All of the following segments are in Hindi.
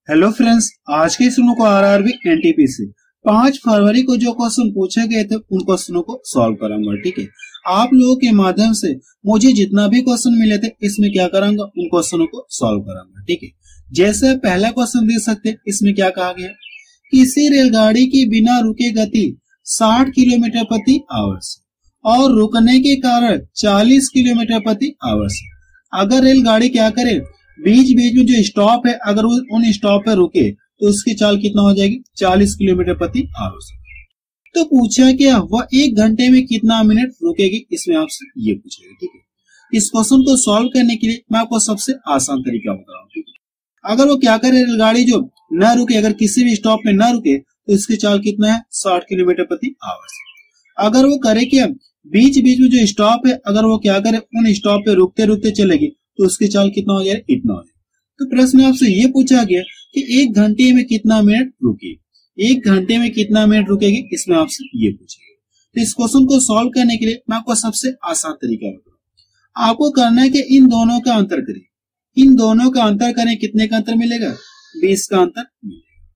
हेलो फ्रेंड्स, आज के सुनो को आरआरबी एनटीपीसी 5 फरवरी को जो क्वेश्चन पूछे गए थे उन क्वेश्चनों को सॉल्व कराऊंगा। ठीक है, आप लोगों के माध्यम से मुझे जितना भी क्वेश्चन मिले थे इसमें क्या कराऊंगा, उन क्वेश्चनों को सॉल्व कराऊंगा। ठीक है, जैसे पहला क्वेश्चन देख सकते हैं, इसमें क्या कहा गया, किसी रेलगाड़ी की बिना रुके गति 60 किलोमीटर प्रति आवर से और रुकने के कारण 40 किलोमीटर प्रति आवर से। अगर रेलगाड़ी क्या करे, बीच बीच में जो स्टॉप है अगर वो उन स्टॉप पे रुके तो उसकी चाल कितना हो जाएगी, 40 किलोमीटर प्रति आवर से। तो पूछा क्या, वह 1 घंटे में कितना मिनट रुकेगी, इसमें आपसे ये पूछेगा। ठीक है, इस क्वेश्चन को सॉल्व करने के लिए मैं आपको सबसे आसान तरीका बता रहा हूँ। ठीक है, अगर वो क्या करे, रेलगाड़ी जो न रुके, अगर किसी भी स्टॉप में न रुके तो इसकी चाल कितना है, 60 किलोमीटर प्रति आवर से। अगर वो करे क्या, बीच बीच में जो स्टॉप है अगर वो क्या करे, उन स्टॉप पे रुकते रुकते चलेगी तो उसकी चाल कितना हो जाएगा, इतना हो जाएगा। तो प्रश्न में आपसे ये पूछा गया कि 1 घंटे में कितना मिनट रुकेगी, 1 घंटे में कितना मिनट रुकेगी, इसमें आपसे ये पूछेगा। तो इस क्वेश्चन को सॉल्व करने के लिए मैं आपको सबसे आसान तरीका बताऊं। आपको करना है कि इन दोनों का अंतर करें, इन दोनों का अंतर करें, कितने का अंतर मिलेगा, 20 का अंतर मिलेगा।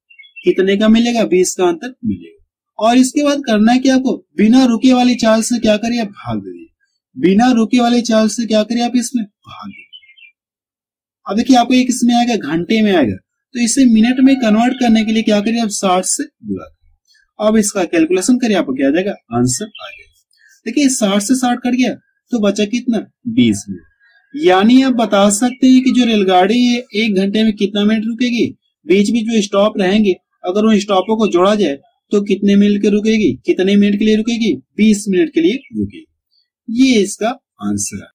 कितने का मिलेगा, 20 का अंतर मिलेगा। और इसके बाद करना है कि आपको बिना रुके वाली चाल से क्या करिए, भाग दीजिए। बिना रुके वाली चाल से क्या करिए, आप इसमें भाग दीजिए। अब देखिए आपको एक इसमें आएगा, घंटे में आएगा, तो इसे मिनट में कन्वर्ट करने के लिए क्या करिए, आप 60 से गुणा करिए। अब इसका कैलकुलेशन करिए, आपको क्या आ जाएगा, आंसर आ जाएगा। देखिए 60 से 60 कट गया तो बचा कितना, 20 मिनट। यानी आप बता सकते हैं कि जो रेलगाड़ी है 1 घंटे में कितना मिनट रुकेगी, बीच बीच में स्टॉप रहेंगे, अगर उन स्टॉपों को जोड़ा जाए तो कितने मिनट के रुकेगी, कितने मिनट के लिए रुकेगी, 20 मिनट के लिए रुकेगी। ये इसका आंसर है।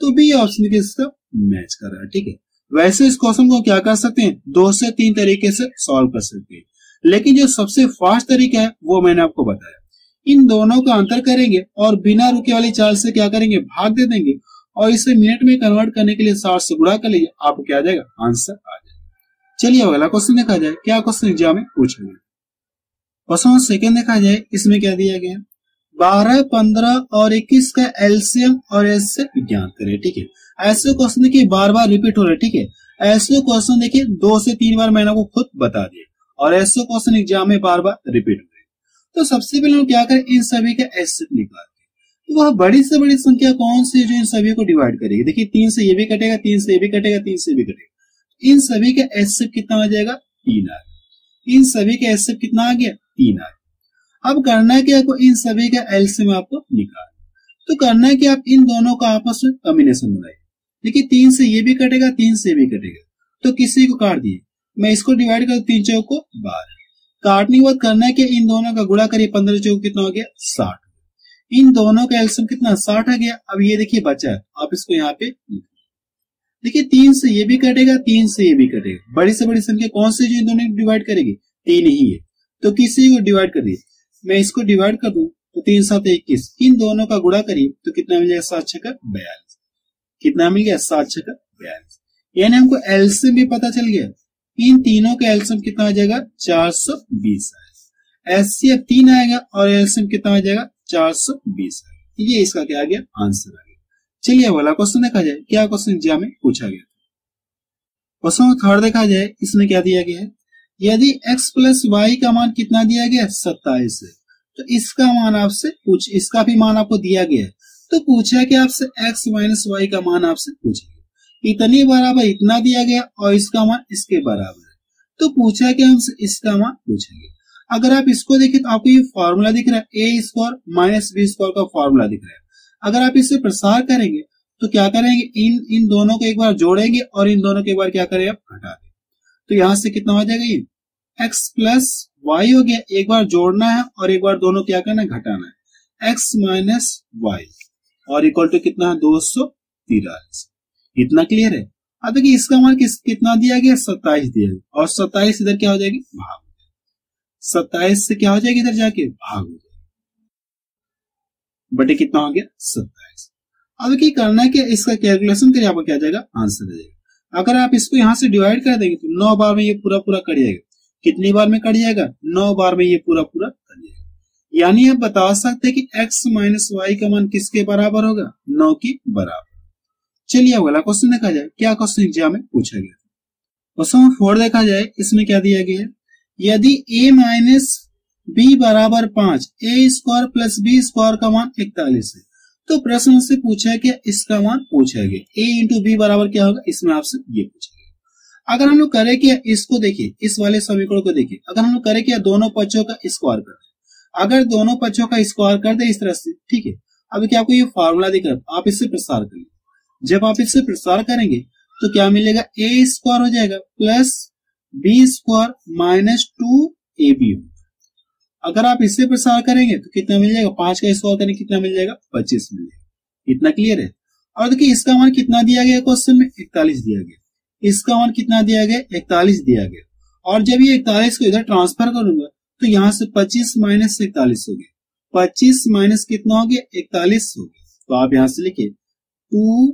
तो बी ऑप्शन के इसका मैच कर रहा है। ठीक है, वैसे इस क्वेश्चन को क्या कर सकते हैं, 2 से 3 तरीके से सॉल्व कर सकते हैं, लेकिन जो सबसे फास्ट तरीका है वो मैंने आपको बताया। इन दोनों का अंतर करेंगे और बिना रुके वाली चाल से क्या करेंगे, भाग दे देंगे और इसे मिनट में कन्वर्ट करने के लिए 60 से गुणा कर लीजिए, आपको क्या आ जाएगा, आंसर आ जाएगा। चलिए अगला क्वेश्चन देखा जाए, क्या क्वेश्चन एग्जाम में पूछा गया। क्वेश्चन सेकेंड देखा जाए, इसमें क्या दिया गया, 12, 15 और 21 का एलसीएम और एचसीएफ ज्ञात करें। ठीक है, ऐसे क्वेश्चन देखिए बार बार रिपीट हो रहे। ठीक है, ऐसे क्वेश्चन देखिए 2 से 3 बार मैंने आपको खुद बता दिया और ऐसे क्वेश्चन एग्जाम में बार बार रिपीट हो रहे। तो सबसे पहले हम क्या करें, इन सभी का एचसीएफ निकालते। तो वह बड़ी से बड़ी संख्या कौन सी है जो इन सभी को डिवाइड करेगी। देखिए 3 से ये भी कटेगा, 3 से ये भी कटेगा, 3 से भी कटेगा। इन सभी का एचसीएफ कितना आ जाएगा, 3 आ गया। इन सभी का एचसीएफ कितना आ गया, 3 आ गया। अब करना है कि आपको इन सभी का एलसीएम आपको निकालना। तो करना है कि आप इन दोनों का आपस में कॉम्बिनेशन बनाइए। देखिए 3 से ये भी कटेगा, 3 से भी कटेगा, तो किसी को काट दिए, मैं इसको डिवाइड कर 3 चौक को 12। काटने के बाद करना है कि इन दोनों का गुणा करिए, 15 चौक कितना हो गया, 60। इन दोनों का एलसीएम कितना, 60 आ गया। अब ये देखिए बचा है, आप इसको यहाँ पे देखिए 3 से ये भी कटेगा, 3 से ये भी कटेगा। बड़ी से बड़ी संख्या कौन सी जो इन दोनों को डिवाइड करेगी, 3 ही है, तो किसी को डिवाइड कर दिए। मैं इसको डिवाइड कर दूं तो 3 7 21, इन दोनों का गुणा करिए तो कितना मिल जाएगा, 7 6 42। कितना मिल गया, 7 6 42। यानी हमको एलसीएम भी पता चल गया। इन तीनों का एलसीएम कितना आ जाएगा, 420 आएगा। एचसीएफ 3 आएगा और एलसीएम कितना आ जाएगा, 420 आएगा। ये इसका क्या आ गया, आंसर आ गया। चलिए अगला क्वेश्चन देखा जाए, क्या क्वेश्चन एग्जाम में पूछा गया। क्वेश्चन थर्ड देखा जाए, इसमें क्या दिया गया है, यदि x प्लस वाई का मान कितना दिया गया, 27 है, तो इसका मान आपसे इसका भी मान आपको दिया गया है, तो पूछा कि आपसे x माइनस वाई का मान आपसे पूछेगा। इतनी बराबर इतना दिया गया और इसका मान इसके बराबर है, तो पूछा कि हमसे इसका मान पूछेंगे। अगर आप इसको देखें तो आपको ये फॉर्मूला दिख रहा है, a square minus B square का फॉर्मूला दिख रहा है। अगर आप इसे प्रसार करेंगे तो क्या करेंगे, इन दोनों को एक बार जोड़ेंगे और इन दोनों को एक बार क्या करेंगे, आप हटा देंगे। तो यहां से कितना हो जाएगा, ये x प्लस वाई हो गया, एक बार जोड़ना है और एक बार दोनों क्या करना है, घटाना है। x माइनस वाई और इक्वल टू कितना है, 243। इतना क्लियर है। अब देखिए इसका मान कितना दिया गया, 27 दिया गया और 27 इधर क्या हो जाएगी, भाग। 27 से क्या हो जाएगी, इधर जाके भाग हो जाएगी, बटे कितना हो गया, 27। अब क्या करना है कि इसका कैलकुलेशन करिए, आपको क्या जाएगा, आंसर आ जाएगा। अगर आप इसको यहां से डिवाइड कर देंगे तो 9 बार में ये पूरा पूरा कट जाएगा। कितनी बार में कट जाएगा, 9 बार में ये पूरा पूरा कट जाएगा। यानी आप बता सकते हैं कि x माइनस वाई का मान किसके बराबर होगा, 9 के बराबर। चलिए अगला क्वेश्चन देखा जाए, क्या क्वेश्चन एग्जाम में पूछा गया। क्वेश्चन 4 देखा जाए, इसमें क्या दिया गया है, यदि a माइनस बी बराबर 5, ए स्क्वायर प्लस बी स्क्वायर का मान 41 है, तो प्रश्न से पूछा है कि इसका मान पूछा गया, a इंटू बी बराबर क्या होगा, इसमें आपसे ये पूछा गया। अगर हम लोग करें कि इसको देखिए, इस वाले समीकरण को देखिए, अगर हम लोग करें कि दोनों पक्षों का स्क्वायर कर दे, अगर दोनों पक्षों का स्क्वायर कर दे इस तरह से, ठीक है, अभी क्या आपको ये फॉर्मूला दिख रहा है, आप इससे प्रसार करिए, जब आप इससे प्रसार करेंगे तो क्या मिलेगा, ए स्क्वायर हो जाएगा plus B square minus 2ab। अगर आप इससे प्रसार करेंगे तो कितना मिल जाएगा, 5 का स्क्वायर करेंगे कितना मिल जाएगा, 25 मिल जाएगा। इतना क्लियर है। और देखिए इसका मान कितना दिया गया क्वेश्चन में, 41 दिया गया, इसका मान कितना दिया गया, 41 दिया गया। और जब ये 41 को इधर ट्रांसफर करूंगा तो यहां से 25 माइनस 41 हो गया, 25 माइनस कितना हो गया, 41 हो गया। तो आप यहां से लिखिए 2।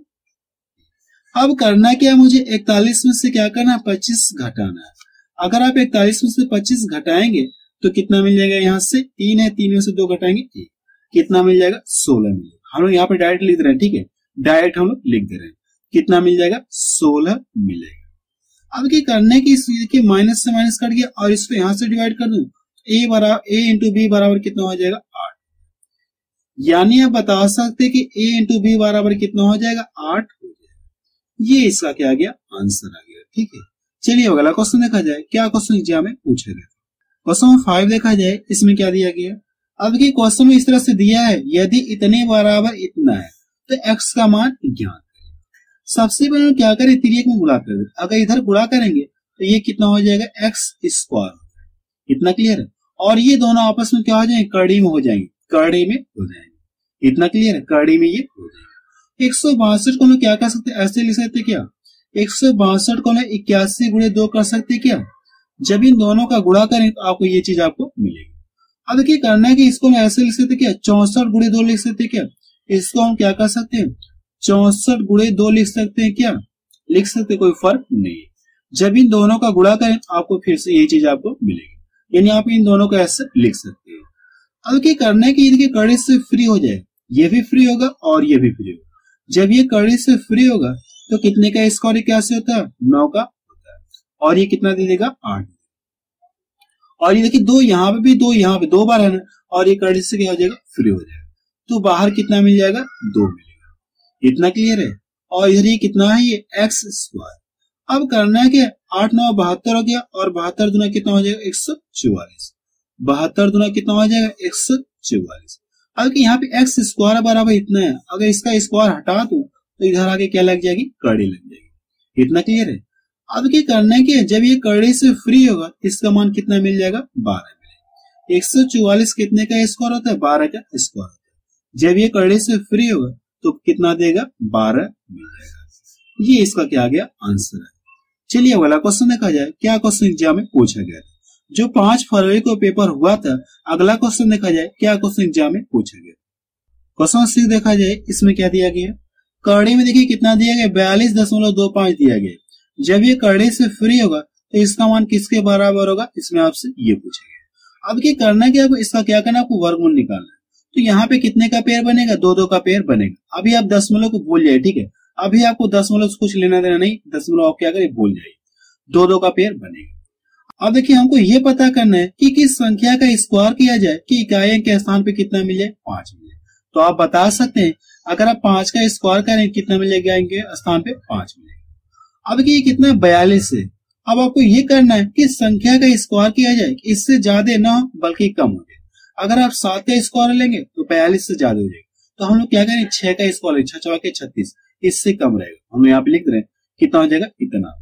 अब करना क्या, मुझे 41 में से क्या करना है, 25 घटाना है। अगर आप 41 में से 25 घटाएंगे तो कितना मिल जाएगा, यहां से 3 है, 3 में से 2 घटाएंगे 1, कितना मिल जाएगा, 16 मिलेगा। हम लोग यहाँ पे डायरेक्ट लिख रहे हैं, ठीक है, डायरेक्ट हम लोग लिख दे रहे हैं, कितना मिल जाएगा, 16 मिलेगा। अब क्या करने की, देखिए माइनस से माइनस कट गया और इसको यहां से डिवाइड कर दूं, ए इंटू बी बराबर कितना हो जाएगा, 8। यानी आप बता सकते कि ए इंटू बी बराबर कितना हो जाएगा, 8 हो जाएगा। ये इसका क्या आ गया, आंसर आ गया। ठीक है, चलिए अगला क्वेश्चन देखा जाए, क्या क्वेश्चन एग्जाम में पूछा गया। क्वेश्चन 5 देखा जाए, इसमें क्या दिया गया। अब देखिए क्वेश्चन में इस तरह से दिया है, यदि इतने बराबर इतना है तो x का मान ज्ञात करें। सबसे पहले क्या करें, तिर्यक में गुणा कर दे। अगर इधर गुणा करेंगे तो ये कितना हो जाएगा, x स्क्वायर। इतना क्लियर है। और ये दोनों आपस में क्या हो जाएंगे, कड़ी में हो जाएंगे, कड़ी में हो जाएंगे। इतना क्लियर है, कड़ी में ये हो जाएगा। 162 को हम क्या कर सकते, ऐसे लिख सकते क्या, 162 को 81 गुणे 2 कर सकते क्या। जब इन दोनों का गुणा करें तो आपको ये चीज आपको मिलेगी। अब देखिए करना है कि इसको हम ऐसे लिख सकते क्या, 64 गुणे 2 लिख सकते क्या। इसको हम क्या कर सकते हैं, 64 गुणे 2 लिख सकते हैं क्या, लिख सकते, कोई फर्क नहीं। जब इन दोनों का गुणा करें आपको फिर से ये चीज आपको मिलेगी, यानी आप इन दोनों को ऐसे लिख सकते हैं। अब क्या करना है कि देखिए कड़ी से फ्री हो जाए, ये भी फ्री होगा और ये भी फ्री होगा। जब ये कड़ी से फ्री होगा तो कितने का स्क्वायर कैसे होता है, 9 का होता है। और ये कितना दे देगा, 8। और ये देखिए 2 यहाँ पे भी, 2 यहाँ पे, 2 बार है ना, और ये कड़ी से क्या हो जाएगा, फ्री हो जाएगा। तो बाहर कितना मिल जाएगा, 2 मिलेगा। इतना क्लियर है। और इधर ये कितना है, ये एक्स स्क्वायर। अब करना है कि 8 9 72 हो गया, और 72 दुना कितना हो जाएगा, 144। 72 दुना कितना हो जाएगा, 144। अब यहाँ पे एक्स स्क्वायर बराबर इतना है, अगर इसका स्क्वायर हटा दो तो इधर आगे क्या लग जाएगी, कड़ी लग जाएगी। इतना क्लियर है। अब क्या करना है कि जब ये कड़ी से फ्री होगा इसका मान कितना मिल जाएगा, 12 मिलेगा। 144 कितने का स्क्वायर होता है, 12 का स्क्वायर होता है। जब ये कड़ी से फ्री होगा तो कितना देगा, 12 मिल जाएगा। ये इसका क्या आ गया, आंसर है। चलिए अगला क्वेश्चन देखा जाए, क्या क्वेश्चन एग्जाम में पूछा गया जो 5 फरवरी को पेपर हुआ था। अगला क्वेश्चन देखा जाए, क्या क्वेश्चन एग्जाम में पूछा गया। क्वेश्चन 6 देखा जाए, इसमें क्या दिया गया, कड़ी में देखिए कितना दिया गया, 42.25 दिया गया। जब ये कड़ी से फ्री होगा तो इसका मान किसके बराबर होगा, इसमें आपसे ये पूछा गया। अब क्या करना है कि आपको इसका क्या करना है, आपको वर्गमूल निकालना है। तो यहाँ पे कितने का पेयर बनेगा, 2 का पेयर बनेगा। अभी आप दशमलव को भूल जाए, ठीक है, अभी आपको दशमलव से कुछ लेना देना नहीं, दशमलव आप क्या करें, भूल जाइए। 2 का पेयर बनेगा। अब देखिए हमको ये पता करना है कि किस संख्या का स्क्वायर किया जाए कि इकाइयों के स्थान पे कितना मिले, 5 मिले। तो आप बता सकते हैं अगर आप 5 का स्क्वायर करें कितना मिलेगा, इनके स्थान पे 5 मिलेगा। अब देखिए कितना 42 है। अब आपको ये करना है कि संख्या का स्क्वायर किया जाए, इससे ज्यादा ना हो बल्कि कम हो जाए। अगर आप 7 का स्क्वायर लेंगे तो 42 से ज्यादा हो जाएगा। तो हम लोग क्या करें, 6 का स्क्वायर, 6 चौके 36, इससे कम रहेगा। हम यहाँ पे लिख रहे हैं कितना हो जाएगा, इतना।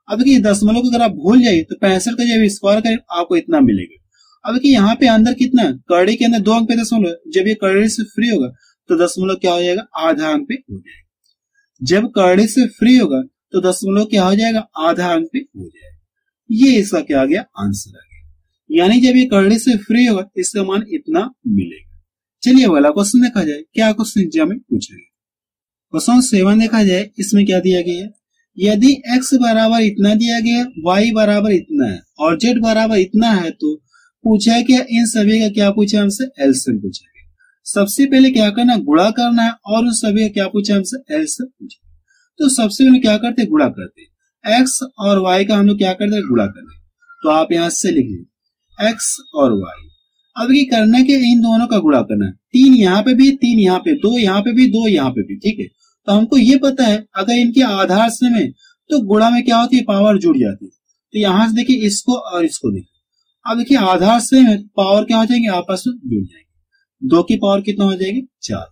अब देखिए दशमलव को अगर आप भूल जाइए तो 65 का जब स्क्वायर करें आपको इतना मिलेगा। अब देखिए यहाँ पे अंदर कितना, कड़ी के अंदर 2 अंक पे दशमलव, जब ये कड़ी से फ्री होगा तो दशमलव क्या हो जाएगा, आधा अंक पे हो जाएगा। जब कड़ी से फ्री होगा तो दशमलव क्या हो जाएगा, आधा अंक पे हो जाएगा। ये इसका क्या आ गया, आंसर आ गया। यानी जब ये कड़ी से फ्री होगा इसका मान इतना मिलेगा। चलिए वाला क्वेश्चन देखा जाए, क्या क्वेश्चन एग्जाम में पूछा गया। क्वेश्चन 7 देखा जाए, इसमें क्या दिया गया है, यदि x बराबर इतना दिया गया, y बराबर इतना है और z बराबर इतना है, तो पूछा है क्या, इन सभी का क्या पूछा हमसे, एलसीएम पूछा गया। सबसे पहले क्या करना, गुणा करना है, और उन सभी का क्या पूछा हमसे, एलसीएम पूछा। तो सबसे पहले क्या करते, गुणा करते। एक्स और वाई का हम लोग क्या करते हैं, गुणा करते हैं। तो आप यहां से लिख लीजिए एक्स और वाई। अब ये करना के इन दोनों का गुणा करना है, 3 यहाँ पे भी, 3 यहाँ पे, 2 यहाँ पे भी, 2 यहाँ पे भी, ठीक है। तो हमको ये पता है अगर इनके आधार से में तो गुणा में क्या होती है, पावर जुड़ जाती है। तो यहां से देखिए इसको और इसको देखिए, अब देखिए आधार से में पावर क्या हो जाएंगे, आपस में जुड़ जाएंगे। 2 की पावर कितना हो जाएगी, 4।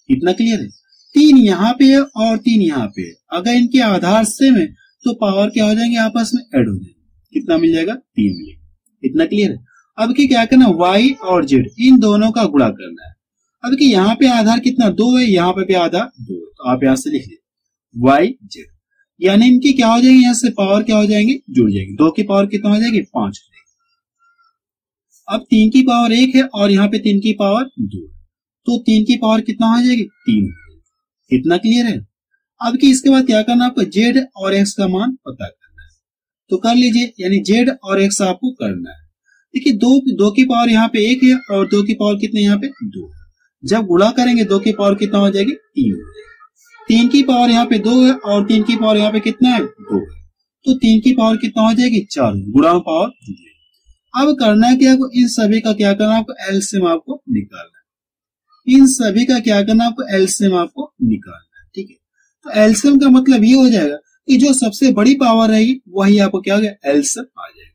इतना क्लियर है। 3 यहाँ पे है और 3 यहाँ पे है, अगर इनके आधार से में तो पावर क्या हो जाएंगे, आपस में ऐड हो जाएंगे। कितना मिल जाएगा, 3 मिलेगा। इतना क्लियर है। अब की क्या करना, y और z इन दोनों का गुणा करना है। अब कि यहाँ पे आधार कितना, 2 है, यहाँ पे भी आधार 2 है। तो आप यहां से लिख लीजिए y z, यानी इनकी क्या हो जाएंगे, यहाँ से पावर क्या हो जाएंगे, जुड़ जाएंगे। 2 की पावर कितना हो जाएगी, 5 हो जाएगी। अब 3 की पावर 1 है और यहाँ पे 3 की पावर 2, तो 3 की पावर कितना हो जाएगी, 3। इतना क्लियर है। अब कि इसके बाद क्या करना, आपको z और x का मान पता करना है। तो कर लीजिए, यानी z और x आपको करना है। देखिए 2 की पावर यहाँ पे 1 है और 2 की पावर कितने यहाँ पे 2 है। जब गुणा करेंगे 2 की पावर कितना हो जाएगी, 3 हो जाएगी। 3 की पावर यहाँ पे 2 है और 3 की पावर यहाँ पे कितना है, 2 है। तो 3 की पावर कितना हो जाएगी, 4। गुणा में पावर जुड़ जाएगी। अब करना है क्या, आपको इन सभी का क्या करना, आपको एलसीएम आपको निकालना है। इन सभी का क्या करना, आपको एलसीएम आपको निकालना है, ठीक है। तो एलसीएम का मतलब ये हो जाएगा कि जो सबसे बड़ी पावर रहेगी वही आपको क्या हो गया, एलसीएम आ जाएगा।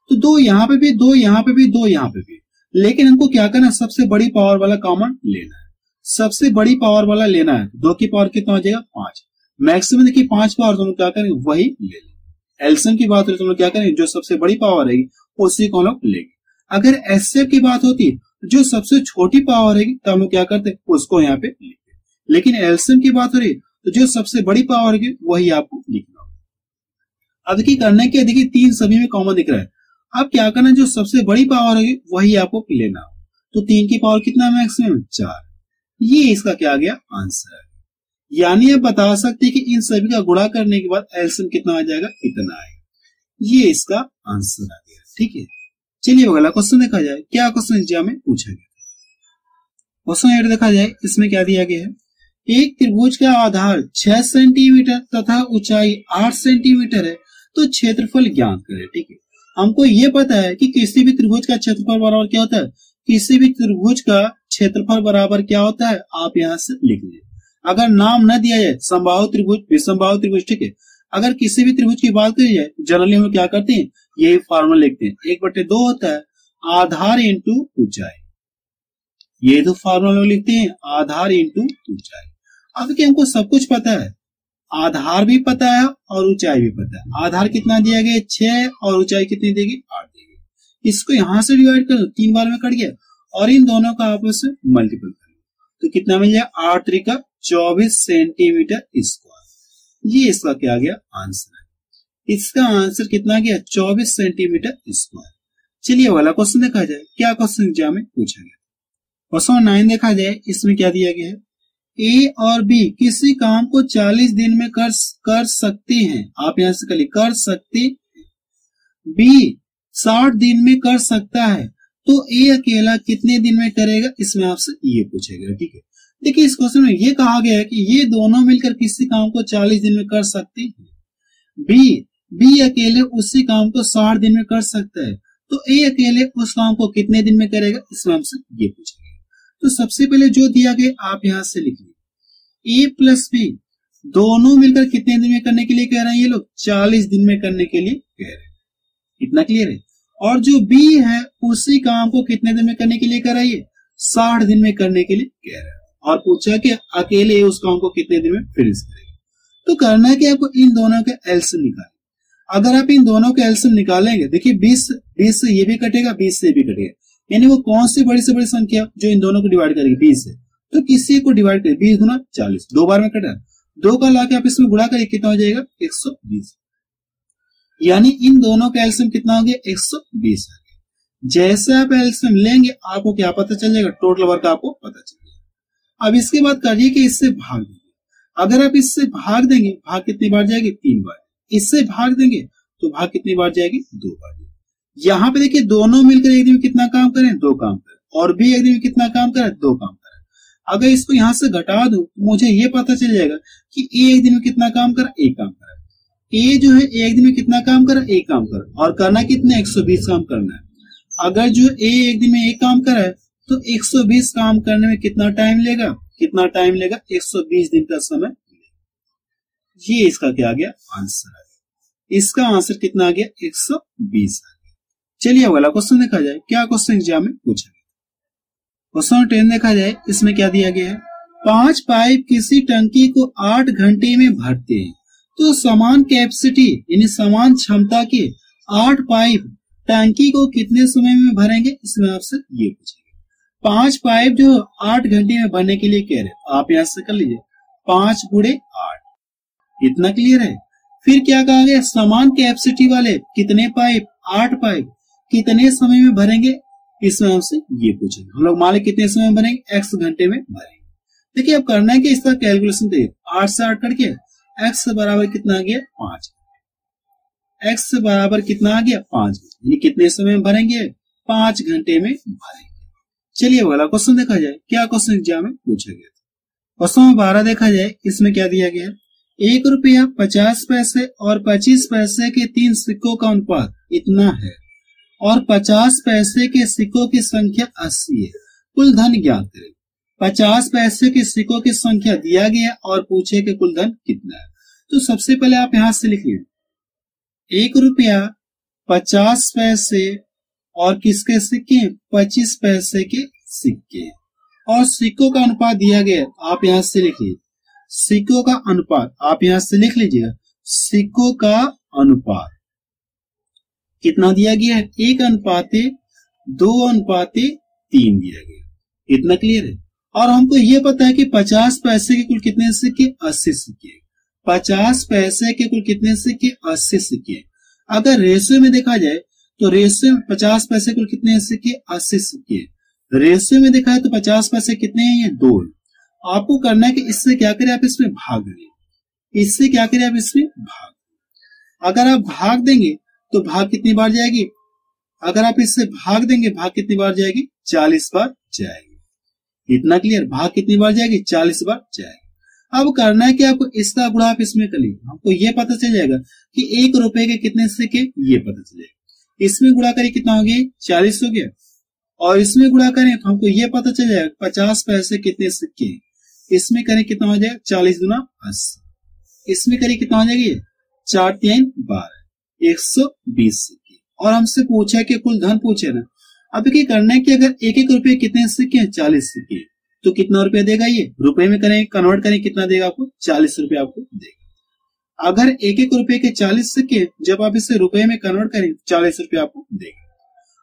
तो 2 यहाँ पे भी, 2 यहाँ पे भी, 2 यहाँ पे भी, लेकिन हमको क्या करना है, सबसे बड़ी पावर वाला कॉमन लेना है। सबसे बड़ी पावर वाला लेना है। 2 की पावर कितना हो जाएगा, 5। मैक्सिमम देखिए 5 पावर, तुम लोग क्या करेंगे, वही ले लेंगे। एलसीएम की बात हो तुम लोग क्या करेंगे, जो सबसे बड़ी पावर रहेगी उसी को हम लोग लेंगे। अगर एचसीएफ की बात होती जो सबसे छोटी पावर रहेगी तो हम लोग क्या करते, उसको यहाँ पे लिखते। लेकिन एलसीएम की बात हो रही तो जो सबसे बड़ी पावर रहेगी वही आपको लिखना होगा। अब देखिए करने के, देखिए 3 सभी में कॉमन दिख रहा है। अब क्या करना, जो सबसे बड़ी पावर होगी वही आपको लेना हो। तो 3 की पावर कितना मैक्सिमम, 4। ये इसका क्या आ गया, आंसर है। यानी आप बता सकते हैं कि इन सभी का गुणा करने के बाद एलसीएम कितना आ जाएगा, इतना आएगा। ये इसका आंसर आ गया, ठीक है। चलिए अगला क्वेश्चन देखा जाए, क्या क्वेश्चन एग्जाम में पूछा गया। क्वेश्चन 8 देखा जाए, इसमें क्या दिया गया है, एक त्रिभुज का आधार 6 सेंटीमीटर तथा ऊंचाई 8 सेंटीमीटर है, तो क्षेत्रफल ज्ञात करें, ठीक है। हमको ये पता है कि किसी भी त्रिभुज का क्षेत्रफल बराबर क्या होता है, किसी भी त्रिभुज का क्षेत्रफल बराबर क्या होता है, आप यहां से लिख लीजिए। अगर नाम न दिया जाए, समबाहु त्रिभुज, विषमबाहु त्रिभुज, ठीक है। अगर किसी भी त्रिभुज की बात करी जाए, जनरली हम क्या करते हैं, यही फॉर्मूला लिखते हैं, 1/2 होता है आधार इंटू ऊंचाई। ये तो फॉर्मूला लिखते हैं, आधार इंटू ऊंचाई। अब कि हमको सब कुछ पता है, आधार भी पता है और ऊंचाई भी पता है। आधार कितना दिया गया, 6, और ऊंचाई कितनी देगी, 8 देगी। इसको यहां से डिवाइड कर दो, 3 बार में कट गया, और इन दोनों का आपस में मल्टीपल कर दो, तो कितना मिल जाएगा, 8 त्रिका 24 सेंटीमीटर स्क्वायर। ये इसका क्या गया, आंसर है। इसका आंसर कितना गया, 24 सेंटीमीटर स्क्वायर। चलिए वाला क्वेश्चन देखा जाए, क्या क्वेश्चन एग्जाम में पूछा गया। क्वेश्चन 9 देखा जाए, इसमें क्या दिया गया है, ए और बी किसी काम को 40 दिन में कर सकते हैं। आप यहां से कर सकते हैं। बी 60 दिन में कर सकता है, तो ए अकेला कितने दिन में करेगा, इसमें आपसे ये पूछेगा, ठीक है। देखिए इस क्वेश्चन में ये कहा गया है कि ये दोनों मिलकर किसी काम को 40 दिन में कर सकते हैं। बी अकेले उसी काम को 60 दिन में कर सकता है, तो ए अकेले उस काम को कितने दिन में करेगा, इसमें हमसे ये पूछेगा। तो सबसे पहले जो दिया गया आप यहां से लिखिए, ए प्लस बी दोनों मिलकर कितने दिन में करने के लिए कह रहे हैं, ये लोग 40 दिन में करने के लिए कह रहे हैं। इतना क्लियर है। और जो बी है उसी काम को कितने दिन में करने के लिए कह रहा है, 60 दिन में करने के लिए कह रहा है। और पूछा कि अकेले उस काम को कितने दिन में फिनिश करेगा। तो करना है कि आपको इन दोनों के एलसीएम निकालें। अगर आप इन दोनों के एलसीएम निकालेंगे, देखिए 20 से ये भी कटेगा, 20 से भी कटेगा, यानी वो कौन सी बड़ी से बड़ी संख्या जो इन दोनों को डिवाइड करेगी, 20 से, तो किसी को डिवाइड करें, 20 गुना 40, 2 बार में कटा, 2 का लाके आप इसमें गुणा करें, कितना हो जाएगा, 120। यानी इन दोनों का एलसीएम कितना हो गया, 120 आ गया। जैसे आप एलसीएम लेंगे आपको क्या पता चल जाएगा, टोटल वर्क आपको पता चल जाएगा। अब इसके बाद करिए कि इससे भाग देंगे। अगर आप इससे भाग देंगे, भाग कितनी बार जाएगी, 3 बार। इससे भाग देंगे तो भाग कितनी बार जाएगी, 2 बार। यहाँ पे देखिए दोनों मिलकर एक दिन में कितना काम करें, 2 काम करें, और भी एक दिन में कितना काम करें, 2 काम करें। अगर इसको यहां से घटा दूं तो मुझे ये पता चल जाएगा कि ए एक दिन में कितना काम करा, 1 काम करा। ए जो है एक दिन में कितना काम करा, एक काम करा, और करना कितना, 120 काम करना है। अगर जो ए एक दिन में एक काम करा है तो 120 काम करने में कितना टाइम लेगा, कितना टाइम लेगा, 120 दिन का समय लेगा। ये इसका क्या आ गया, आंसर आ गया। इसका आंसर कितना आ गया, 120 आ गया। चलिए अगला क्वेश्चन देखा जाए, क्या क्वेश्चन एग्जाम में पूछा गया। क्वेश्चन 10 देखा जाए, इसमें क्या दिया गया है, 5 पाइप किसी टंकी को 8 घंटे में भरते हैं, तो समान कैपेसिटी यानी समान क्षमता के 8 पाइप टंकी को कितने समय में भरेंगे, इसमें आपसे ये पूछेंगे। 5 पाइप जो 8 घंटे में भरने के लिए कह रहे, आप यहां से कर लीजिए 5 गुणे 8, इतना क्लियर है। फिर क्या कहा गया, समान कैपेसिटी वाले कितने पाइप, 8 पाइप कितने समय में भरेंगे, इसमें हमसे ये पूछेंगे। हम लोग मान लो कितने समय में भरेंगे, x घंटे में भरेंगे। देखिए अब करना है कि इसका कैलकुलेशन देखिए, 8 से 8 करके x बराबर कितना आ गया, 5, x बराबर कितना आ गया, 5, यानी कितने समय में भरेंगे, 5 घंटे में भरेंगे। चलिए अगला क्वेश्चन देखा जाए, क्या क्वेश्चन एग्जाम में पूछा गया था। क्वेश्चन 12 देखा जाए, इसमें क्या दिया गया, 1 रुपया 50 पैसे और 25 पैसे के 3 सिक्कों का अनुपात इतना है और 50 पैसे के सिक्कों की संख्या 80 है, कुल धन ज्ञात करें। 50 पैसे के सिक्कों की संख्या दिया गया और पूछे कि कुल धन कितना है। तो सबसे पहले आप यहां से लिखिए 1 रुपया 50 पैसे और किसके सिक्के, 25 पैसे के सिक्के, और सिक्कों का अनुपात दिया गया, आप यहां से लिखिए सिक्कों का अनुपात, आप यहां से लिख लीजिएगा सिक्कों का अनुपात कितना दिया गया है, 1:2:3 दिया गया, इतना क्लियर है। और हमको ये पता है कि 50 पैसे के कुल कितने सिक्के, 80 सिक्के, 50 पैसे के कुल कितने सिक्के, 80 सिक्के। अगर रेशियो में देखा जाए तो रेशियो में 50 पैसे कुल कितने सिक्के, 80 सिक्के, रेशियो में देखा है तो 50 पैसे कितने हैं, ये 2 है। आपको करना है कि इससे क्या करें, आप इसमें भाग दें, इससे क्या करें, आप इसमें भाग। अगर आप भाग देंगे तो भाग कितनी बार जाएगी, अगर आप इससे भाग देंगे भाग कितनी बार जाएगी, 40 बार जाएगी, इतना क्लियर। भाग कितनी बार जाएगी, 40 बार जाएगी। अब करना है कि आपको इसका गुणा आप इसमें कर लीजिए, हमको ये पता चल जाएगा कि 1 रुपए के कितने सिक्के, ये पता चल जाएगा। इसमें गुणा करें कितना हो गया, 40 हो गया, और इसमें गुणा करें तो हमको ये पता चल जाएगा 50 पैसे कितने सिक्के, इसमें करें कितना हो जाएगा, 40 गुना 80, इसमें करें कितना हो जाएगा, 4×3 12, 120 सिक्के। और हमसे पूछा कि कुल धन पूछे ना। अब क्या करना है कि अगर 1-1 रुपए कितने सिक्के हैं, 40 सिक्के, तो कितना रुपया देगा, ये रुपए में करें कन्वर्ट करें कितना देगा आपको, 40 रुपए आपको देगा। अगर 1-1 रुपए के 40 सिक्के, जब आप इसे रुपए में कन्वर्ट करें 40 रुपए आपको देगा।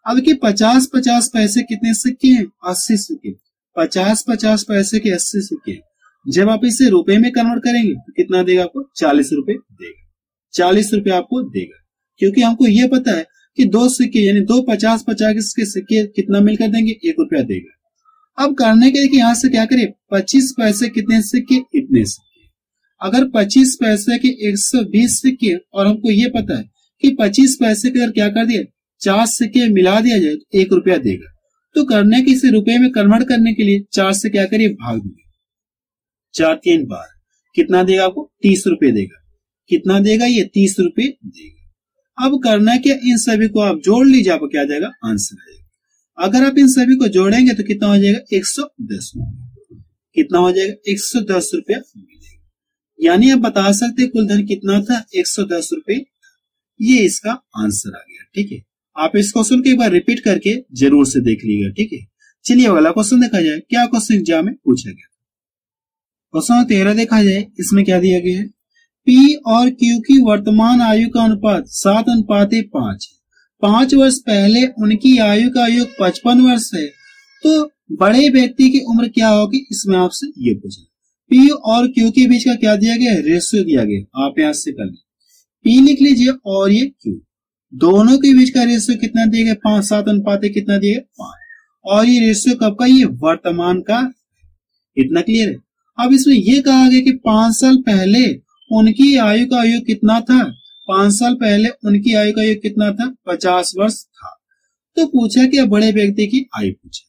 अब कि 50-50 पैसे कितने सिक्के हैं, 80 सिक्के, 50-50 पैसे के 80 सिक्के, जब आप इसे रुपए में कन्वर्ट करेंगे तो कितना देगा आपको, 40 रुपए देगा, 40 रुपए आपको देगा। क्योंकि हमको ये पता है कि 2 सिक्के यानी 2 50-50 के सिक्के कितना मिलकर देंगे, 1 रुपया देगा। अब करने के लिए कि यहां से क्या करें, 25 पैसे कितने सिक्के, इतने सिक्के। अगर 25 पैसे के 120 सिक्के, और हमको ये पता है कि 25 पैसे के अगर क्या कर दिया, 4 सिक्के मिला दिया जाए तो 1 रुपया देगा। तो करने के इसे रुपए में कन्वर्ट करने के लिए 4 से क्या करिए, भाग दीजिए, 4×3 12, कितना देगा आपको, 30 रुपए देगा। कितना देगा, ये 30 रुपए देगा। अब करना क्या, इन सभी को आप जोड़ लीजिए, आपको क्या जाएगा, आंसर आ जाएगा। अगर आप इन सभी को जोड़ेंगे तो कितना हो जाएगा, 110 रुपया, कितना हो जाएगा, 110 रुपया मिलेगा। यानी आप बता सकते कुल धन कितना था, 110 रुपए। ये इसका आंसर आ गया, ठीक है। आप इस क्वेश्चन को एक बार रिपीट करके जरूर से देख लीजिएगा, ठीक है। चलिए अगला क्वेश्चन देखा जाए, क्या क्वेश्चन एग्जाम में पूछा गया। क्वेश्चन 13 देखा जाए, इसमें क्या दिया गया है, P और Q की वर्तमान आयु का अनुपात 7:5 है। 5 वर्ष पहले उनकी आयु का योग 55 वर्ष है, तो बड़े व्यक्ति की उम्र क्या होगी, इसमें आपसे ये पूछा। P और Q के बीच का क्या दिया गया है, रेशियो दिया गया, आप यहां से कर लीजिए, P लिख लीजिए और ये Q, दोनों के बीच का रेशियो कितना दिया गया, 5, 7:5 कितना दिया गया, 5, और ये रेशियो कब का, ये वर्तमान का, इतना क्लियर है। अब इसमें ये कहा गया कि 5 साल पहले उनकी आयु का योग कितना था, 5 साल पहले उनकी आयु का योग कितना था, 50 वर्ष था। तो पूछा कि बड़े व्यक्ति की आयु पूछा।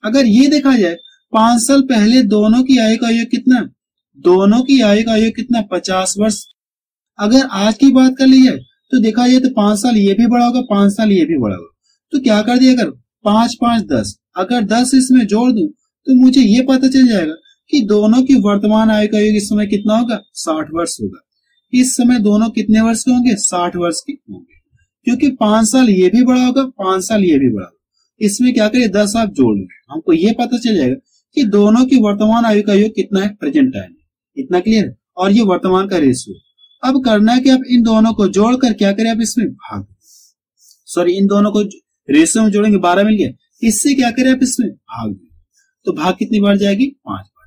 अगर ये देखा जाए 5 साल पहले दोनों की आयु का योग कितना, दोनों की आयु का योग कितना, 50 वर्ष। अगर आज की बात कर ली जाए तो देखा जाए तो 5 साल ये भी बड़ा होगा, 5 साल ये भी बड़ा होगा। तो क्या कर दिया, अगर 5 5 10, अगर 10 इसमें जोड़ दूं तो मुझे ये पता चल जाएगा कि दोनों की वर्तमान आयु का योग इस समय कितना होगा, 60 वर्ष होगा। इस समय दोनों कितने वर्ष के होंगे, 60 वर्ष के होंगे, क्योंकि 5 साल ये भी बड़ा होगा, 5 साल ये भी बड़ा होगा। इसमें क्या करिए, 10 आप जोड़ लेंगे, हमको ये पता चल जाएगा कि दोनों की वर्तमान आयु का योग कितना है प्रेजेंट टाइम में। इतना क्लियर है। और ये वर्तमान का रेशियो। अब करना है कि आप इन दोनों को जोड़कर क्या करें, आप इसमें भाग, सॉरी इन दोनों को रेशियो में जोड़ेंगे, 12 मिल गया, इससे क्या करें आप इसमें भाग दें। तो भाग कितनी बार जाएगी, 5 बार।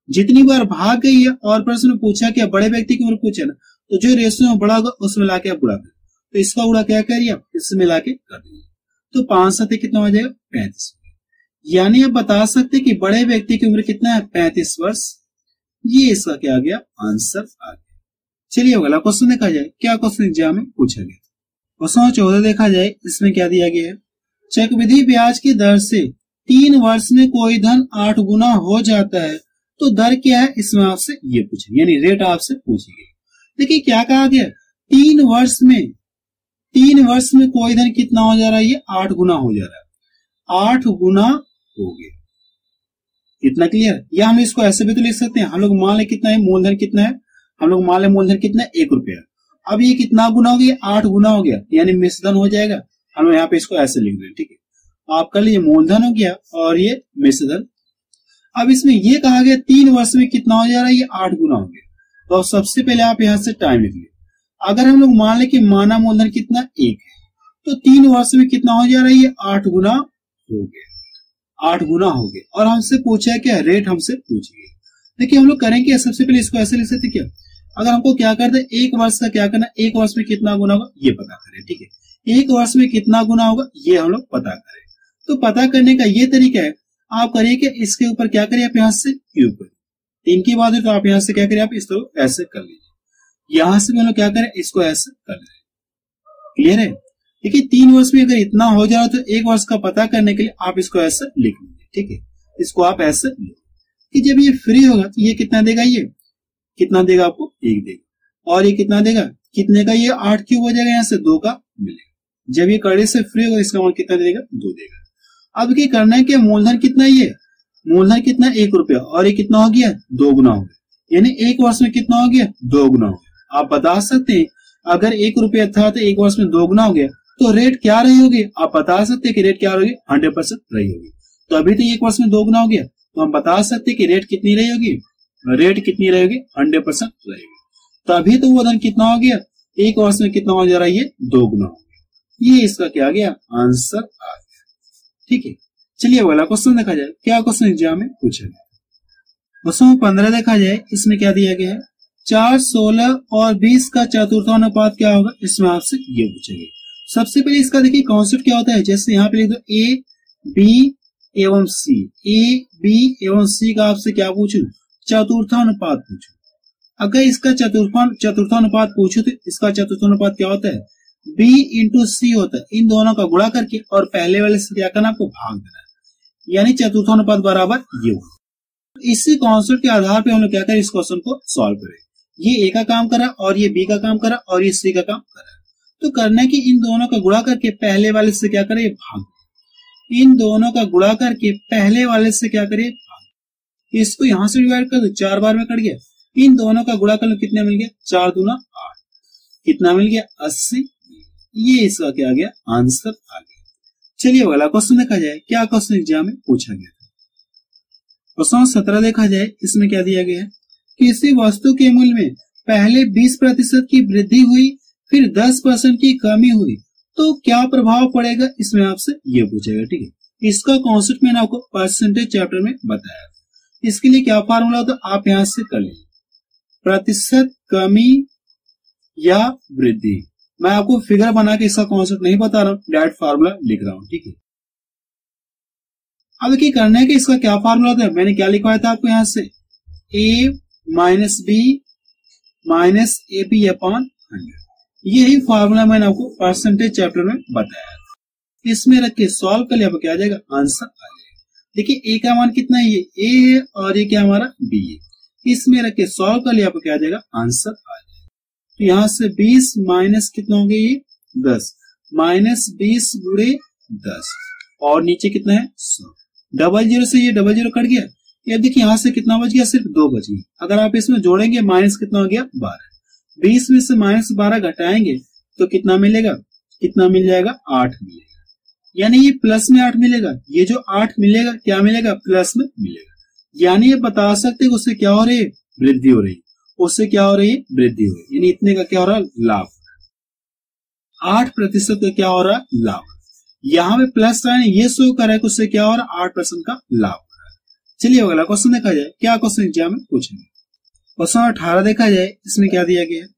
जितनी बार भाग गई है और प्रश्न में पूछा क्या बड़े व्यक्ति की उम्र पूछे ना, तो जो रेशियो में बड़ा होगा उसमें लाके आप उड़ा दें। तो इसका उड़ा क्या करिए आप इससे मिला के कर देंगे। तो 5 7 कितना हो जाएगा, 35। यानी आप बता सकते कि बड़े व्यक्ति की उम्र कितना है, 35 वर्ष। ये इसका क्या आ गया, आंसर आ गया। चलिए अगला क्वेश्चन देखा जाए, क्या क्वेश्चन एग्जाम में पूछा गया। क्वेश्चन 14 देखा जाए, इसमें क्या दिया गया है, चक्रवृद्धि ब्याज की दर से 3 वर्ष में कोई धन 8 गुना हो जाता है तो दर क्या है, इसमें आपसे ये पूछेंगे, यानी रेट आपसे पूछी गई। देखिए क्या कहा गया, 3 वर्ष में कोई धन कितना हो जा रहा है, ये 8 गुना हो जा रहा है, 8 गुना हो गया। इतना क्लियर। या हम इसको ऐसे भी तो लिख सकते हैं, हम लोग मान ले कितना है, मूलधन कितना है, हम लोग मान ले मूलधन कितना है, 1 रुपया। अब ये कितना गुना हो गया, 8 गुना हो गया, यानी मिश्रधन हो जाएगा। हम यहाँ पे इसको ऐसे लिख रहे हैं, ठीक है। आपका लिए मूलधन हो गया और ये मिश्रधन। अब इसमें ये कहा गया 3 वर्ष में कितना हो जा रहा है, ये 8 गुना हो गया। तो सबसे पहले आप यहाँ से टाइम लिख लिया। अगर हम लोग मान ले कि माना मूलधन कितना 1 है, तो 3 वर्ष में कितना हो जा रहा है, ये 8 गुना हो गया, 8 गुना हो गया। और हमसे पूछा है क्या, रेट हमसे पूछ गया। देखिए हम लोग करेंगे, सबसे पहले इसको ऐसे लिख सकते क्या, अगर हमको क्या करते हैं, 1 वर्ष का क्या करना, 1 वर्ष में कितना गुना होगा ये पता करें, ठीक है। 1 वर्ष में कितना गुना होगा ये हम लोग पता करें। तो पता करने का ये तरीका है, आप करिए कि इसके ऊपर क्या करिए, आप यहाँ से क्यूब करिए, 3 की बात है तो आप यहाँ से क्या करिए, आप इस तरह ऐसे कर लीजिए। यहां से हम लोग क्या करें, इसको ऐसे कर लें। क्लियर है। देखिए 3 वर्ष में अगर इतना हो जाए तो 1 वर्ष का पता करने के लिए आप इसको ऐसे लिख लीजिए, ठीक है। इसको आप ऐसे लिख कि जब ये फ्री होगा तो ये कितना देगा, ये कितना देगा आपको, 1 देगा। और ये कितना देगा, कितने का, ये 8 क्यूब हो जाएगा, यहाँ से 2 का मिलेगा। जब ये कड़े से फ्री होगा इसका मतलब कितना देगा, 2 देगा। अब क्या करना है कि मूलधन कितना है, ये मूलधन कितना 1 रुपया, और ये कितना हो गया, 2 गुना हो गया, यानी 1 वर्ष में कितना हो गया, 2 गुना हो गया। आप बता सकते हैं अगर 1 रुपया था तो 1 वर्ष में 2 गुना हो गया, तो रेट क्या रही होगी, आप बता सकते हैं कि रेट क्या होगी, 100% रही होगी। तो अभी तो 1 वर्ष में 2 गुना हो गया, तो हम बता सकते हैं कि रेट कितनी रही होगी, रेट कितनी रहेगी, 100% रहेगी। तो अभी तो वो धन कितना हो गया, 1 वर्ष में कितना हो जा रहा है, ये 2 गुना हो गया। ये इसका क्या आ गया, आंसर आ गया। ठीक है। चलिए अगला क्वेश्चन देखा जाए, क्या क्वेश्चन एग्जाम में पूछा गया। क्वेश्चन 15 देखा जाए, इसमें क्या दिया गया है, 4, 16 और 20 का चतुर्थानुपात क्या होगा, इसमें आपसे ये पूछा गया। सबसे पहले इसका देखिए कॉन्सेप्ट क्या होता है, जैसे यहाँ पे लिख दो ए बी एवं सी, ए बी एवं सी का आपसे क्या पूछू, चतुर्थानुपात पूछू। अगर इसका चतुर्थानुपात पूछू तो इसका चतुर्थानुपात क्या होता है, b इंटू सी होता है। इन दोनों का गुणा करके और पहले वाले से क्या करना, आपको भाग देना है, यानी चतुर्थानुपात बराबर ये होगा। इसी कॉन्सेप्ट के आधार पे हम लोग क्या करें, इस क्वेश्चन को सॉल्व करें। ये ए का काम करा और ये बी का काम करा और ये सी का काम करा। तो करना है कि इन दोनों का गुणा करके पहले वाले से क्या करें, भाग। इन दोनों का गुणा करके पहले वाले से क्या करें, भाग। इसको यहां से डिवाइड कर दो, 4 बार में कट गया। इन दोनों का गुणा कर लो, कितने मिल गया, 4 दूना 8, कितना मिल गया, 80। ये इसका क्या आ गया, आंसर आ गया। चलिए अगला क्वेश्चन देखा जाए, क्या क्वेश्चन एग्जाम में पूछा गया था। क्वेश्चन 17 देखा जाए, इसमें क्या दिया गया है, किसी वस्तु के मूल्य में पहले 20% की वृद्धि हुई, फिर 10% की कमी हुई, तो क्या प्रभाव पड़ेगा, इसमें आपसे ये पूछेगा। ठीक है। इसका कॉन्सेप्ट मैंने आपको परसेंटेज चैप्टर में बताया। इसके लिए क्या फार्मूला होता है, आप यहां से कर लीजिए, प्रतिशत कमी या वृद्धि। मैं आपको फिगर बना के इसका कॉन्सेप्ट नहीं बता रहा हूं, डायरेक्ट फार्मूला लिख रहा हूं। ठीक है। अब क्या करना है कि इसका क्या फार्मूला होता है, मैंने क्या लिखवाया था आपको, यहां से a minus B minus A P upon 100। यही फार्मूला मैंने आपको परसेंटेज चैप्टर में बताया था। इसमें रख के सॉल्व कर लिया, क्या आ जाएगा, आंसर आ जाएगा। देखिए a का मान कितना है, ये a है और ये क्या हमारा b है। इसमें रख के सॉल्व कर लिया, क्या आ जाएगा, आंसर आ जाएगा। तो यहाँ से 20 माइनस कितना हो गया ये 10, माइनस 20 गुणे 10 और नीचे कितना है 100। डबल जीरो से ये डबल जीरो कट गया। ये देखिए यहाँ से कितना बच गया, सिर्फ 2 बच गया। अगर आप इसमें जोड़ेंगे माइनस कितना हो गया 12, 20 में से माइनस 12 घटाएंगे तो कितना मिलेगा, कितना मिल जाएगा 8 मिलेगा। यानी ये प्लस में 8 मिलेगा, ये जो 8 मिलेगा क्या मिलेगा प्लस में मिलेगा। यानी ये बता सकते हैं उससे क्या हो रही है, वृद्धि हो रही है, उससे क्या हो रही है, वृद्धि हो रही है। यानी इतने का क्या हो रहा है, लाभ। 8% का क्या हो रहा है, लाभ। यहाँ पे प्लस साइन ये शो कर रहा है कि उससे क्या हो रहा है, 8% का लाभ हो रहा है। चलिए अगला क्वेश्चन देखा जाए, क्या क्वेश्चन एग्जाम में पूछेंगे। क्वेश्चन 18 देखा जाए, इसमें क्या दिया गया है,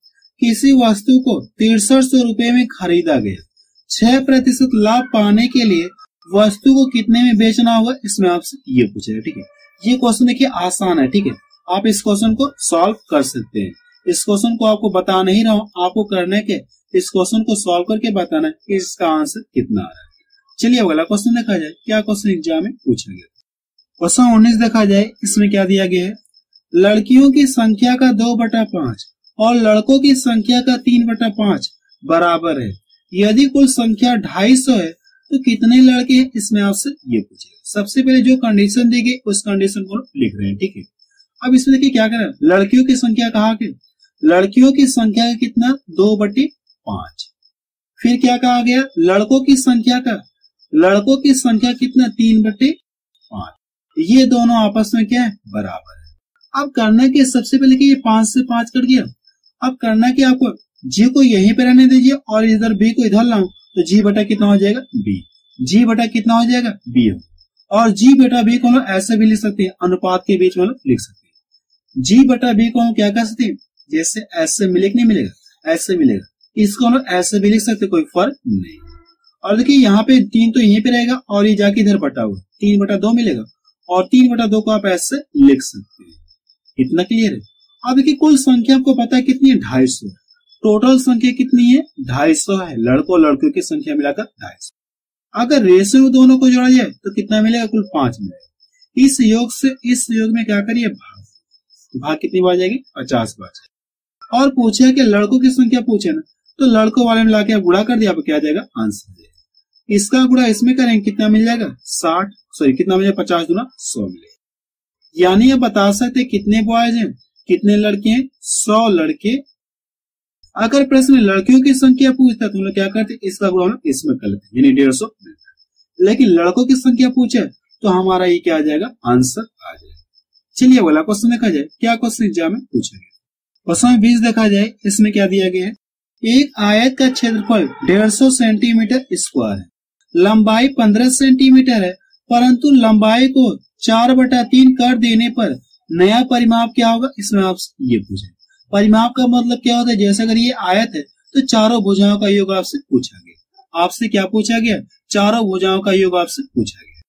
किसी वस्तु को 6300 रुपए में खरीदा गया, 6% लाभ पाने के लिए वस्तु को कितने में बेचना होगा, इसमें आपसे ये पूछेगा। ठीक है, ये क्वेश्चन देखिए आसान है। ठीक है, आप इस क्वेश्चन को सॉल्व कर सकते हैं। इस क्वेश्चन को आपको बता नहीं रहा हूं, आपको करने के इस क्वेश्चन को सॉल्व करके बताना है कि इसका आंसर कितना आ रहा है। चलिए अगला क्वेश्चन देखा जाए, क्या क्वेश्चन एग्जाम में पूछा गया। क्वेश्चन 19 देखा जाए, इसमें क्या दिया गया है, लड़कियों की संख्या का 2/5 और लड़कों की संख्या का 3/5 बराबर है। यदि कुल संख्या 250 है तो कितने लड़के हैं, इसमें आपसे ये पूछेगा। सबसे पहले जो कंडीशन दी गई उस कंडीशन को लिख रहे हैं। ठीक है, अब इसमें देखिए क्या करें, लड़कियों की संख्या कहा के, लड़कियों की संख्या का कितना 2/5, फिर क्या कहा गया, लड़कों की संख्या का, लड़कों की संख्या कितना 3/5, ये दोनों आपस में क्या है, बराबर है। अब करना क्या, सबसे पहले कि ये 5 से 5 कट गया। अब करना क्या, आपको जी को यहीं पे रहने दीजिए और इधर बी को इधर लाऊं तो जी बटा कितना हो जाएगा बी, जी बटा कितना हो जाएगा बी। और जी बटा बी को हम ऐसे भी लिख सकते हैं, अनुपात के बीच में लिख सकते हैं। जी बटा बी को हम क्या कर सकते हैं, जैसे ऐसे मिले कि नहीं मिलेगा, ऐसे मिलेगा, इसको हम ऐसे भी लिख सकते, कोई फर्क नहीं। और देखिए यहाँ पे 3 तो यहीं पे रहेगा और ये जाके इधर बटा हुआ 3/2 मिलेगा और 3/2 को आप ऐसे लिख सकते हैं। इतना क्लियर है। अब देखिए कुल संख्या आपको पता है कितनी है, 250। टोटल संख्या कितनी है, 250 है। लड़कों लड़कियों की संख्या मिलाकर 250। अगर रेशियो दोनों को जोड़ा जाए तो कितना मिलेगा, कुल 5 मिलेगा। इस योग से इस योग में क्या करिए, भाग, भाग कितनी बार जाएगी, 50 बार जाएगी। और पूछे कि लड़कों की संख्या पूछे ना, तो लड़कों वाले में लाके आप गुणा कर दिया, आप क्या जाएगा आंसर जाएगा। इसका गुणा इसमें करेंगे कितना मिल जाएगा 60, सॉरी कितना मिल जाएगा 50 गुना 100 मिलेगा। यानी आप बता सकते कितने बॉयज हैं, कितने लड़के हैं, 100 लड़के। अगर प्रश्न लड़कियों की संख्या पूछता तो हम लोग क्या करते, इसका गुणा हम इसमें कर लेते, यानी 150 मिलता। लेकिन लड़कों की संख्या पूछे तो हमारा ये क्या आ जाएगा, आंसर आ जाएगा। चलिए अगला क्वेश्चन देखा जाए, क्या क्वेश्चन एग्जाम में पूछा गया। क्वेश्चन 20 देखा जाए, इसमें क्या दिया गया है, एक आयत का क्षेत्रफल 150 सेंटीमीटर स्क्वायर है, लंबाई 15 सेंटीमीटर है, परंतु लंबाई को 4/3 कर देने पर नया परिमाप क्या होगा, इसमें आप ये पूछे। परिमाप का मतलब क्या होता है, जैसे अगर ये आयत है तो चारों भुजाओं का योग आपसे पूछा गया। आपसे क्या पूछा गया, चारों भुजाओं का योग आपसे पूछा गया।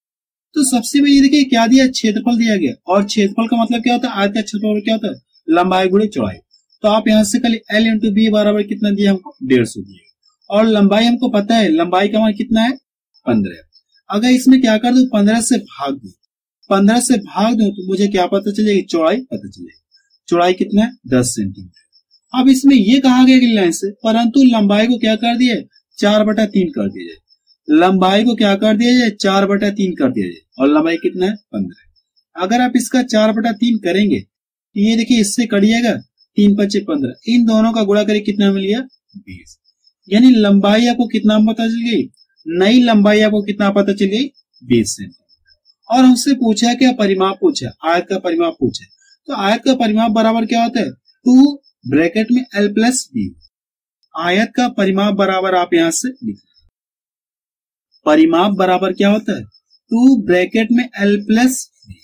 तो सबसे पहले देखिए क्या दिया, क्षेत्रफल दिया गया। और क्षेत्रफल का मतलब क्या होता है, आयत का क्षेत्रफल क्या होता है, लंबाई गुणे चौड़ाई। तो आप यहाँ से खाली L × B बराबर कितना दिया हमको, 150 दिया। और लंबाई हमको पता है, लंबाई का मान कितना है 15। अगर इसमें क्या कर दू, 15 से भाग दू, 15 से भाग दू तो मुझे क्या पता चलेगी, चौड़ाई पता चलेगी। चौड़ाई कितना है 10 सेंटीमीटर। अब इसमें ये कहा गया लाइन से, परंतु लंबाई को क्या कर दिया, 4/3 कर दिया जाए। लंबाई को क्या कर दिया जाए, 4/3 कर दिया जाए। और लंबाई कितना है 15। अगर आप इसका 4/3 करेंगे तो ये देखिए इससे करिएगा 3×5 = 15, इन दोनों का गुणा करके कितना मिल गया 20। यानी लंबाई आपको कितना पता चल गई, नई लंबाई आपको कितना पता चल गई 20 सेंटीमीटर। और हमसे पूछा क्या, परिमाप पूछा, आयत का परिमाप पूछा। तो आयत का परिमाप बराबर क्या होता है, 2 ब्रैकेट में L + B। आयत का परिमाप बराबर आप यहां से लिख, परिमाप बराबर क्या होता है 2 ब्रैकेट में L + B।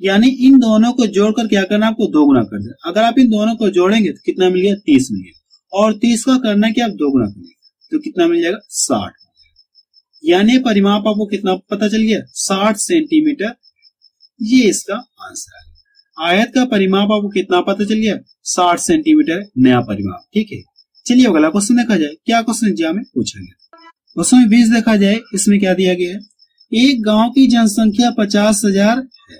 यानी इन दोनों को जोड़कर क्या करना, आपको 2 गुना कर देना। अगर आप इन दोनों को जोड़ेंगे तो कितना मिल गया 30 मिल गया। और 30 का करना क्या, आप 2 गुना करेंगे तो कितना मिल जाएगा 60। यानी परिमाप आपको कितना पता चल गया 60 सेंटीमीटर। ये इसका आंसर है। आयत का परिमाप आपको कितना पता चल गया 60 सेंटीमीटर, नया परिमाप। ठीक है, चलिए अगला क्वेश्चन देखा जाए, क्या क्वेश्चन एग्जाम में पूछा गया। क्वेश्चन 20 देखा जाए, इसमें क्या दिया गया है, एक गांव की जनसंख्या 50,000 है,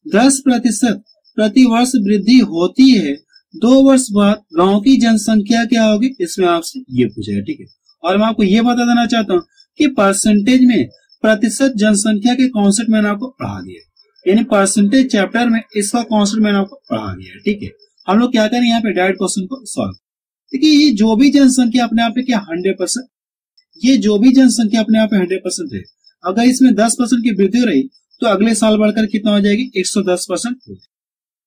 10% प्रति वर्ष वृद्धि होती है 2 वर्ष बाद गांव की जनसंख्या क्या होगी, इसमें आपसे ये पूछा है। ठीक है, और मैं आपको ये बता देना चाहता हूँ कि परसेंटेज में प्रतिशत जनसंख्या के कॉन्सेप्ट मैंने आपको पढ़ा दिया है, यानी परसेंटेज चैप्टर में इसका कॉन्सेप्ट मैंने आपको पढ़ा दिया है। ठीक है, हम लोग क्या करें यहाँ पे डायरेक्ट क्वेश्चन को सॉल्व। देखिए ये जो भी जनसंख्या अपने आप पे क्या 100%, ये जो भी जनसंख्या अपने आप पे 100% है, अगर इसमें 10% की वृद्धि हो रही तो अगले साल बढ़कर कितना हो जाएगी, 110%।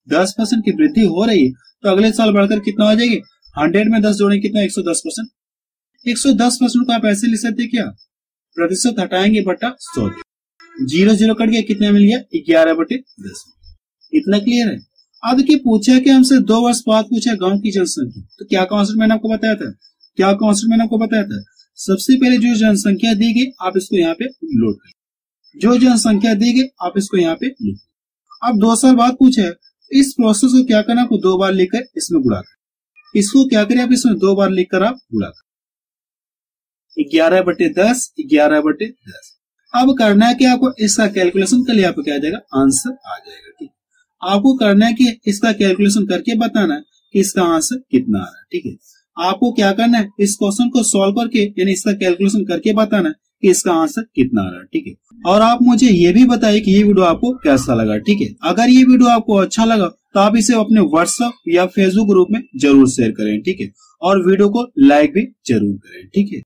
10% की वृद्धि हो रही तो अगले साल बढ़कर कितना हो जाएगी, 100 में 10 जोड़ेंगे कितना, 110%। 110% को आप ऐसे लिख सकते क्या, प्रतिशत हटाएंगे बटा 100, 0 कट गया, कितना मिल गया, 11/10। इतना क्लियर है। अब देखिए पूछा कि हमसे 2 वर्ष बाद पूछा गांव की जनसंख्या, तो क्या कॉन्सेप्ट मैंने आपको बताया था, सबसे पहले जो जनसंख्या दी गई आप इसको यहाँ पे लोड करें, जो जनसंख्या दी गई आप इसको यहाँ पे लिखें। अब 2 साल बाद पूछा है, इस प्रोसेस को क्या करना, आपको 2 बार लिखकर इसमें गुणा करें, इसको क्या करें आप इसमें 2 बार लिखकर आप गुणा करें, 11/10, 11/10। अब करना है कि आपको इसका कैलकुलेशन कर लिया, आपको क्या आ जाएगा, आंसर आ जाएगा। ठीक, आपको करना है कि इसका कैलकुलेशन करके बताना है कि इसका आंसर कितना आ रहा है। ठीक है, आपको क्या करना है, इस क्वेश्चन को सॉल्व करके यानी इसका कैलकुलेशन करके बताना है कि इसका आंसर कितना आ रहा है। ठीक है, और आप मुझे ये भी बताइए कि ये वीडियो आपको कैसा लगा। ठीक है, अगर ये वीडियो आपको अच्छा लगा तो आप इसे अपने व्हाट्सएप या फेसबुक ग्रुप में जरूर शेयर करें। ठीक है, और वीडियो को लाइक भी जरूर करें। ठीक है।